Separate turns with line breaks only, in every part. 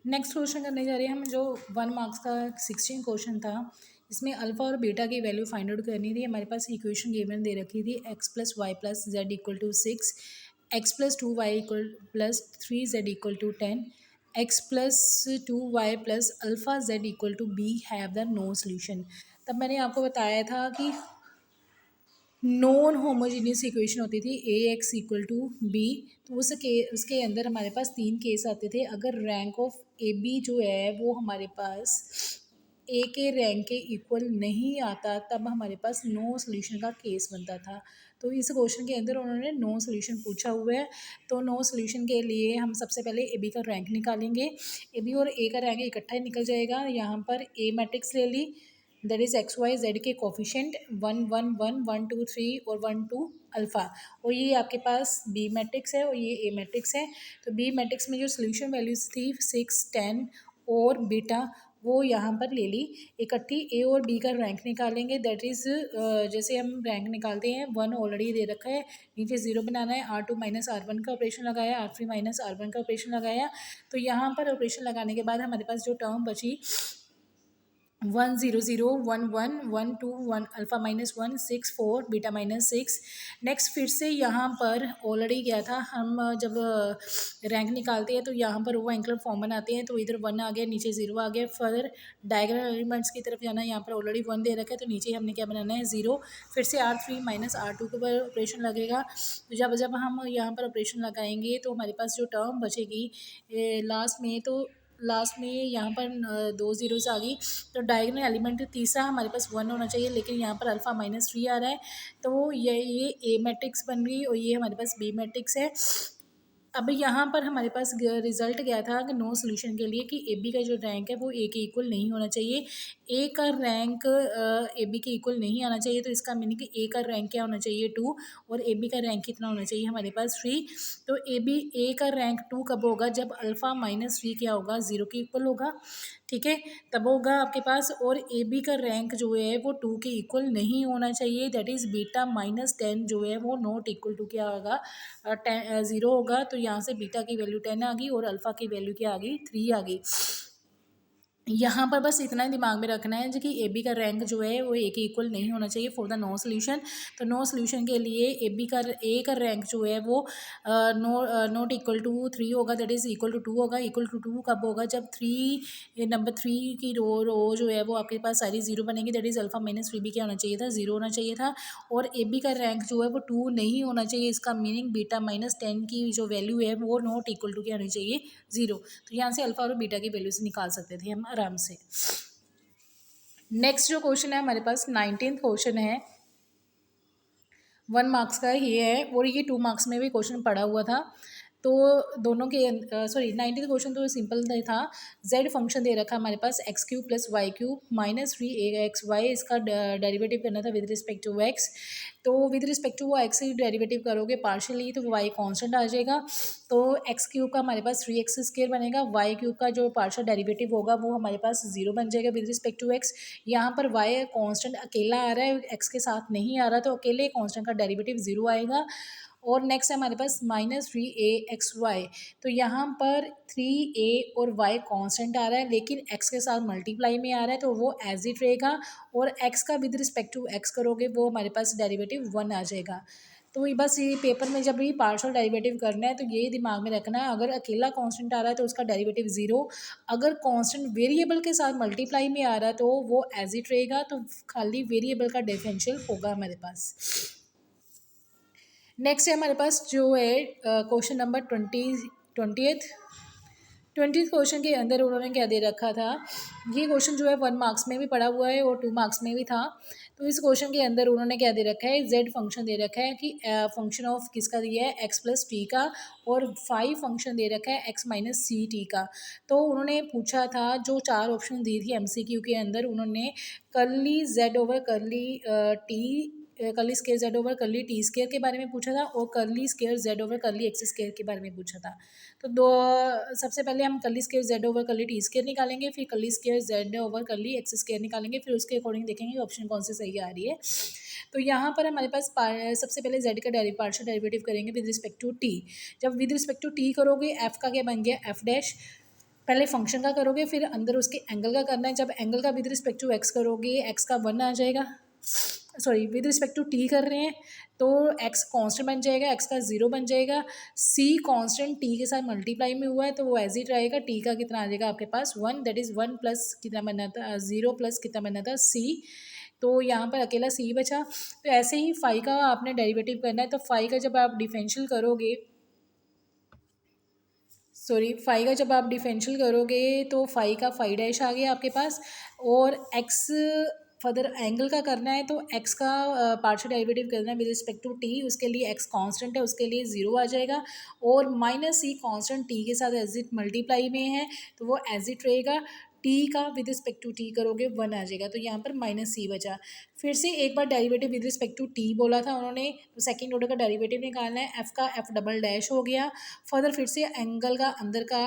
Next question करने जा रहे हैं हम, जो 1 मार्क्स का 16 क्वेश्चन था। इसमें अल्फा और बीटा की वैल्यू फाइंड आउट करनी थी। हमारे पास इक्वेशन गिवन दे रखी थी x plus y plus z equal to 6, x plus 2y equal plus 3z equal to 10, x plus 2y plus alpha z equal to b have the no solution. तब मैंने आपको बताया था कि नॉन होमोजीनियस इक्वेशन होती थी ए x equal to be. तो उसके अंदर हमारे पास 3 केस आते थे। अगर रैंक ऑफ ए बी जो है वो हमारे पास ए के रैंक के इक्वल नहीं आता, तब हमारे पास नो सोल्यूशन का केस बनता था। तो इस क्वेश्चन के अंदर उन्होंने नो सोल्यूशन पूछा हुआ है। तो नो सोल्यूशन के लिए हम सबसे पहले ए बी का रैंक निकालेंगे। ए बी और ए का रैंक इकट्ठा ही निकल जाएगा। यहाँ पर ए मैट्रिक्स ले ली, that is x y z के कोफिशिएंट 1 1 1 1 2 3 और 1 2 अल्फ़ा, और ये आपके पास बी मैट्रिक्स है और ये ए मैट्रिक्स है। तो बी मैट्रिक्स में जो सोल्यूशन वैल्यूज थी 6 10 और बीटा, वो यहाँ पर ले ली इकट्ठी। ए और बी का रैंक निकालेंगे, दैट इज़ जैसे हम रैंक निकालते हैं 1 ऑलरेडी दे रखा है, नीचे 0 बनाना है, R2 माइनस R1 का ऑपरेशन लगाया, R3 माइनस R1 का ऑपरेशन लगाया। तो यहाँ पर ऑपरेशन लगाने के बाद हमारे पास जो टर्म बची 1 0 0 1 1 1 2 1 alpha minus 1 6 4 beta minus 6। Next फिर से यहाँ पर ऑलरेडी गया था, हम जब रैंक निकालते हैं तो यहाँ पर वो एंगुलर फॉर्म बनाते हैं। तो इधर 1 आ गया, नीचे 0 आ गया। फर्दर डायगोनल एलिमेंट्स की तरफ जाना है, यहाँ पर ऑलरेडी 1 दे रखा है, तो नीचे हमने क्या बनाना है 0। फिर से R3 माइनस R2 के ऊपर ऑपरेशन लगेगा। तो जब जब हम यहाँ पर ऑपरेशन लगाएंगे तो हमारे पास जो टर्म बचेगी लास्ट में यहाँ पर 2 ज़ीरोज़ आ गई। तो डायगोनल एलिमेंट तीसरा हमारे पास 1 होना चाहिए, लेकिन यहाँ पर अल्फ़ा माइनस 3 आ रहा है। तो ये ए मैट्रिक्स बन गई और ये हमारे पास बी मैट्रिक्स है। अब यहाँ पर हमारे पास रिजल्ट गया था कि नो सोल्यूशन के लिए कि ए बी का जो रैंक है वो ए के इक्वल नहीं होना चाहिए। ए का रैंक ए बी के इक्वल नहीं आना चाहिए। तो इसका मीनिंग कि ए का रैंक क्या होना चाहिए 2 और ए बी का रैंक कितना होना चाहिए हमारे पास 3। तो ए का रैंक 2 कब होगा, जब अल्फ़ा माइनस 3 क्या होगा 0 के इक्वल होगा, ठीक है, तब होगा आपके पास। और ए बी का रैंक जो है वो 2 के इक्वल नहीं होना चाहिए, दैट इज़ बीटा माइनस 10 जो है वो नॉट इक्वल टू क्या होगा 0 होगा। तो यहाँ से बीटा की वैल्यू 10 आ गई और अल्फ़ा की वैल्यू क्या आ गई 3 आ गई। यहाँ पर बस इतना ही दिमाग में रखना है कि ए बी का रैंक जो है वो ए के इक्वल नहीं होना चाहिए फॉर द नो सोल्यूशन। तो नो सोल्यूशन के लिए ए का रैंक जो है वो नॉट इक्वल टू 3 होगा, दैट इज़ इक्वल टू 2 होगा। इक्वल टू 2 कब होगा, जब नंबर 3 की रो जो है वो आपके पास सारी 0 बनेगी, दैट इज़ अल्फ़ा माइनस 3 भी क्या होना चाहिए था 0 होना चाहिए था। और ए बी का रैंक जो है वो 2 नहीं होना चाहिए, इसका मीनिंग बीटा माइनस 10 की जो वैल्यू है वो नॉट इक्वल टू क्या होनी चाहिए 0। तो यहाँ से अल्फ़ा और बीटा की वैल्यू से निकाल सकते थे हम आराम से। नेक्स्ट जो क्वेश्चन है हमारे पास 19th क्वेश्चन है, 1 मार्क्स का ये है और ये 2 मार्क्स में भी क्वेश्चन पड़ा हुआ था। तो दोनों के 19th क्वेश्चन तो सिंपल था। जेड फंक्शन दे रखा हमारे पास x cube plus y cube minus 3 इसका डेरिवेटिव करना था विद रिस्पेक्ट टू एक्स। तो विद रिस्पेक्ट टू वो एक्स ही डेरिवेटिव करोगे पार्शियली तो वाई कांस्टेंट आ जाएगा। तो एक्स क्यूब का हमारे पास 3x² बनेगा, वाई क्यूब का जो पार्शियल डेरिवेटिव होगा वो हमारे पास 0 बन जाएगा विद रिस्पेक्ट टू एक्स। यहाँ पर वाई कांस्टेंट अकेला आ रहा है, एक्स के साथ नहीं आ रहा, तो अकेले कांस्टेंट का डेरिवेटिव 0 आएगा। और नेक्स्ट है हमारे पास माइनस 3a(xy). तो यहाँ पर 3a और y कांस्टेंट आ रहा है, लेकिन x के साथ मल्टीप्लाई में आ रहा है, तो वो एज इट रहेगा। और x का विद रिस्पेक्ट टू x करोगे वो हमारे पास डेरिवेटिव 1 आ जाएगा। तो ये बस ये पेपर में जब भी पार्शियल डेरिवेटिव करना है तो ये दिमाग में रखना है, अगर अकेला कांस्टेंट आ रहा है तो उसका डेरिवेटिव 0, अगर कांस्टेंट वेरिएबल के साथ मल्टीप्लाई में आ रहा है तो वो एज इट रहेगा, तो खाली वेरिएबल का डिफरेंशियल होगा हमारे पास। नेक्स्ट है हमारे पास जो है क्वेश्चन नंबर 20th क्वेश्चन के अंदर उन्होंने क्या दे रखा था। ये क्वेश्चन जो है 1 मार्क्स में भी पड़ा हुआ है और 2 मार्क्स में भी था। तो इस क्वेश्चन के अंदर उन्होंने क्या दे रखा है, जेड फंक्शन दे रखा है कि फंक्शन ऑफ किसका दिया है एक्स प्लस टी का, और 5 फंक्शन दे रखा है एक्स माइनस सी टी का। तो उन्होंने पूछा था, जो 4 ऑप्शन दी थी MCQ के अंदर, उन्होंने curly Z over curly T curly square Z over curly T square के बारे में पूछा था, और curly square Z over curly x square के बारे में पूछा था। तो सबसे पहले हम curly square Z over curly T square निकालेंगे, फिर curly square Z over curly x square निकालेंगे, फिर उसके अकॉर्डिंग देखेंगे ऑप्शन कौन सी सही आ रही है। तो यहाँ पर हमारे पास सबसे पहले जेड का पार्शियल डेरिवेटिव करेंगे विद रिस्पेक्ट टू टी। जब विद रिस्पेक्ट टू टी करोगे एफ का क्या बन गया एफ डैश, पहले फंक्शन का करोगे, फिर अंदर उसके एंगल का करना है। जब एंगल का विद रिस्पेक्ट टू एक्स करोगे, एक्स का 1 आ जाएगा, sorry with respect to t कर रहे हैं तो एक्स कांस्टेंट बन जाएगा, एक्स का 0 बन जाएगा। सी कांस्टेंट टी के साथ मल्टीप्लाई में हुआ है तो वो एज इट रहेगा। टी का कितना आ जाएगा आपके पास 1, दैट इज़ 1 प्लस कितना बनना था 0 प्लस कितना बनना था सी, तो यहाँ पर अकेला सी बचा। तो ऐसे ही फाई का आपने डेरिवेटिव करना है। तो फाई का जब आप डिफरेंशियल करोगे, सॉरी फाई का जब आप डिफरेंशियल करोगे तो फाई का फाई डैश आ गया आपके पास, और एक्स फर्दर एंगल का करना है तो एक्स का पार्शियल डेरिवेटिव करना है विद रिस्पेक्ट टू टी, उसके लिए एक्स कांस्टेंट है, उसके लिए 0 आ जाएगा, और माइनस सी कांस्टेंट टी के साथ एज इट मल्टीप्लाई में है तो वो एज इट रहेगा। टी का विद रिस्पेक्ट टू टी करोगे 1 आ जाएगा, तो यहाँ पर माइनस सी बचा। फिर से एक बार derivative with respect to t बोला था उन्होंने, तो सेकंड ऑर्डर का डेरिवेटिव निकालना है। एफ का एफ डबल डैश हो गया। फर्दर फिर से एंगल का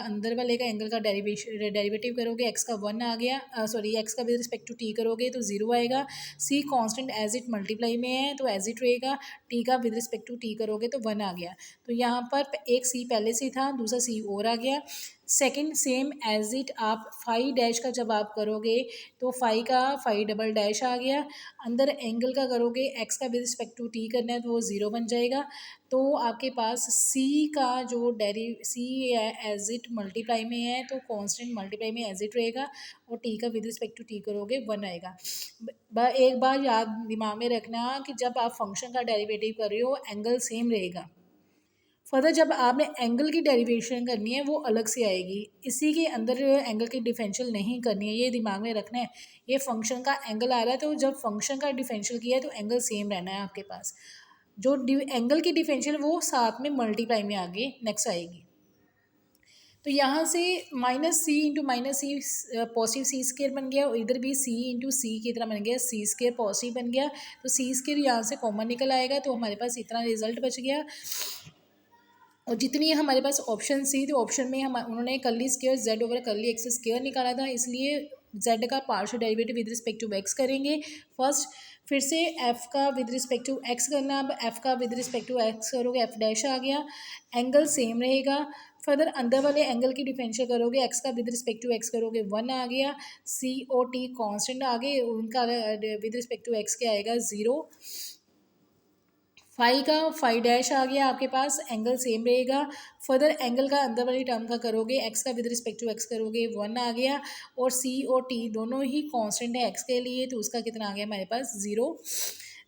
अंदर वाले का एंगल का डेरिवेटिव करोगे, एक्स का 1 आ गया, सॉरी एक्स का विद रिस्पेक्ट टू टी करोगे तो 0 आएगा। सी कांस्टेंट एज इट मल्टीप्लाई में है तो एज इट रहेगा। टी का विद रिस्पेक्ट टू टी करोगे तो 1 आ गया। तो यहाँ पर एक सी पहले से था, दूसरा सी और आ गया। सेकंड सेम एज इट आप फाई डैश का जब आप करोगे तो फाई का फाई डबल डैश आ गया। अंदर एंगल का करोगे, एक्स का विद रिस्पेक्ट टू टी करना है तो वो 0 बन जाएगा। तो आपके पास सी का जो सी एज इट मल्टीप्लाई में है तो कांस्टेंट मल्टीप्लाई में एज इट रहेगा, और टी का विद रिस्पेक्ट टू टी करोगे 1 आएगा। एक बार याद दिमाग में रखना कि जब आप फंक्शन का डेरिवेटिव कर रहे हो एंगल सेम रहेगा। फर्दर जब आपने एंगल की डेरिवेशन करनी है वो अलग से आएगी, इसी के अंदर एंगल की डिफरेंशियल नहीं करनी है, ये दिमाग में रखना है। ये फंक्शन का एंगल आ रहा है तो जब फंक्शन का डिफरेंशियल किया है तो एंगल सेम रहना है आपके पास। जो एंगल की डिफरेंशियल वो साथ में मल्टीप्लाई में आगे नेक्स्ट आएगी। तो यहाँ से माइनस सी इंटू माइनस सी पॉजिटिव सी स्केयर बन गया, और इधर भी सी इंटू सी की तरह बन गया, सी स्केयर पॉजिटिव बन गया। तो सी स्केयर यहाँ से कॉमन निकल आएगा तो हमारे पास इतना रिजल्ट बच गया। और जितनी हमारे पास ऑप्शन सी तो ऑप्शन में हम उन्होंने curly square z over curly x square निकाला था, इसलिए जेड का partial derivative with respect to x करेंगे फर्स्ट। फिर से एफ का विद रिस्पेक्ट टू एक्स करना, अब एफ का विद रिस्पेक्ट टू एक्स करोगे एफ डैश आ गया, एंगल सेम रहेगा। फर्दर अंदर वाले एंगल की डिफरेंशियल करोगे, एक्स का विद रिस्पेक्ट टू एक्स करोगे 1 आ गया। सी ओ टी कॉन्स्टेंट आ गए, उनका विद रिस्पेक्ट टू एक्स क्या आएगा 0। फाई का फाई डैश आ गया आपके पास, एंगल सेम रहेगा। फर्दर एंगल का अंदर वाली टर्म का करोगे, एक्स का विद रिस्पेक्ट टू एक्स करोगे 1 आ गया, और सी और टी दोनों ही कांस्टेंट है एक्स के लिए तो उसका कितना आ गया हमारे पास 0।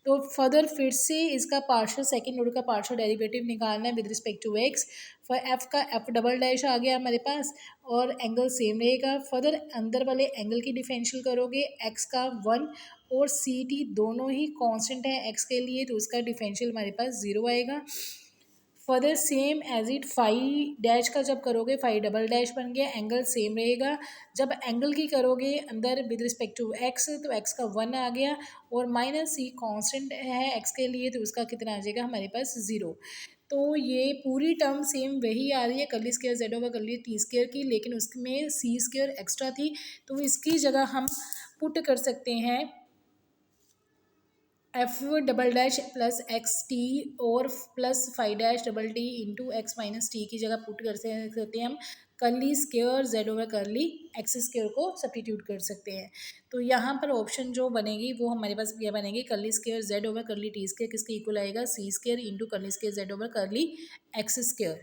तो फर्दर फिर से इसका पार्शियल सेकंड ऑर्डर का पार्शियल डेरिवेटिव निकालना है with respect to x. For F का एफ डबल डैश आ गया हमारे पास, और एंगल सेम रहेगा। फर्दर अंदर वाले एंगल की डिफरेंशियल करोगे, एक्स का 1 और सी टी दोनों ही कांस्टेंट है एक्स के लिए तो उसका डिफरेंशियल हमारे पास 0 आएगा। Further same as it phi dash का जब करोगे फाई डबल डैश बन गया, एंगल सेम रहेगा। जब एंगल की करोगे अंदर विद रिस्पेक्ट टू एक्स तो एक्स का 1 आ गया, और माइनस सी कांस्टेंट है एक्स के लिए तो उसका कितना आ जाएगा हमारे पास 0। तो ये पूरी टर्म सेम वही आ रही है curly square z over curly t square की, लेकिन उसमें सी स्क्वायर एक्स्ट्रा थी तो इसकी जगह हम पुट कर सकते हैं f double dash plus x t और plus five dash double t into x minus t की जगह पुट कर सकते हैं हम curly square z over curly x square को सब्स्टिट्यूट कर सकते हैं। तो यहाँ पर ऑप्शन जो बनेगी वो हमारे पास क्या बनेगी, curly square z over curly t square किसके इक्वल आएगा c square into curly square z over curly x square.